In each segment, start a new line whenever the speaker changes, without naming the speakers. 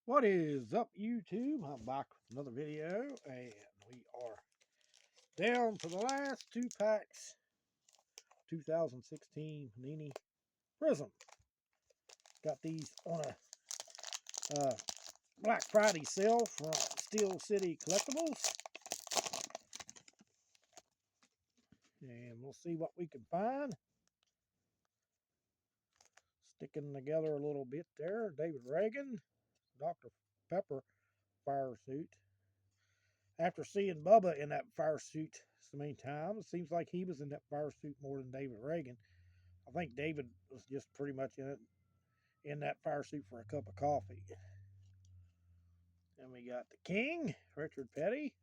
What is up, YouTube? I'm back with another video, and we are down to the last two packs. 2016 Panini Prizm. Got these on a Black Friday sale from Steel City Collectibles, and we'll see what we can find. Sticking together a little bit there. David Reagan, Dr. Pepper fire suit. After seeing Bubba in that fire suit so many times, it seems like he was in that fire suit more than David Reagan. I think David was just pretty much in that fire suit for a cup of coffee. And we got the King, Richard Petty.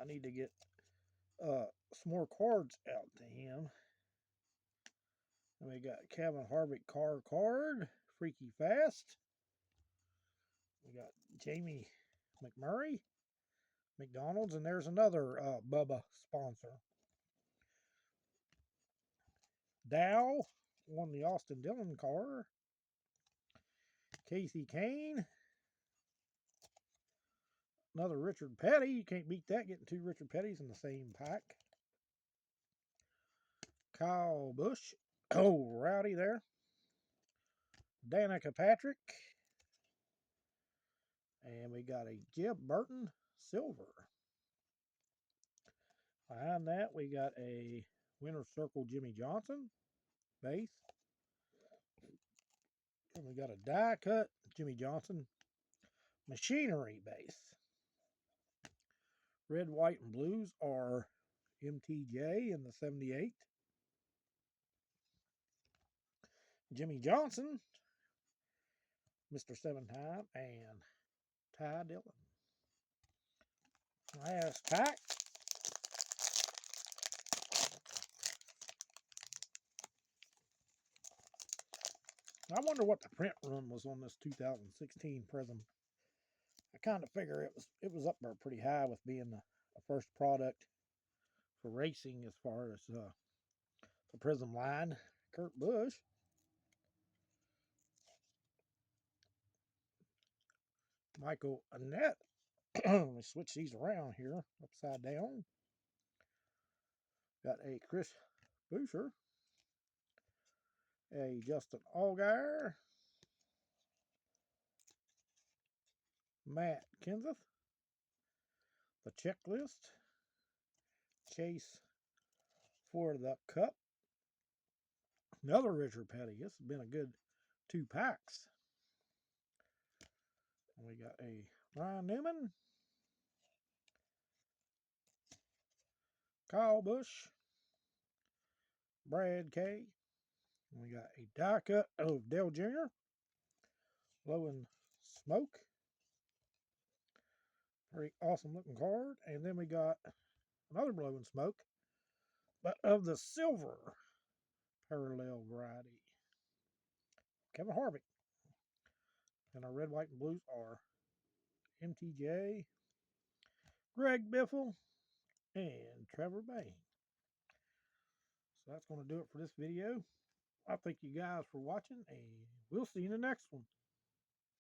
I need to get some more cards out to him. And we got Kevin Harvick card, Freaky Fast. We got Jamie McMurray, McDonald's, and there's another Bubba sponsor. Dow won the Austin Dillon car. Casey Kane. Another Richard Petty. You can't beat that, getting two Richard Pettys in the same pack. Kyle Busch. Oh, Rowdy there. Danica Patrick. And we got a Jeb Burton silver. Behind that, we got a Winner's Circle Jimmy Johnson base. And we got a die cut Jimmy Johnson machinery base. Red, white, and blues are MTJ in the 78. Jimmy Johnson, Mr. 7-time, and Ty Dillon. Last pack. I wonder what the print run was on this 2016 Prizm. I kind of figure it was up there pretty high with being the first product for racing as far as the Prizm line. Kurt Busch. Michael Annette. Let me switch these around here, upside down. Got a Chris Buescher. A Justin Allgaier. Matt Kenseth. The Checklist. Chase for the Cup. Another Richard Petty. This has been a good two packs. And we got a Ryan Newman. Kyle Busch. Brad K. And we got a die cut of Dale Jr. Blowing Smoke. Very awesome looking card. And then we got another Blowing Smoke, but of the silver parallel variety. Kevin Harvick. And our red, white, and blues are MTJ, Greg Biffle, and Trevor Bay. So that's going to do it for this video. I thank you guys for watching, and we'll see you in the next one.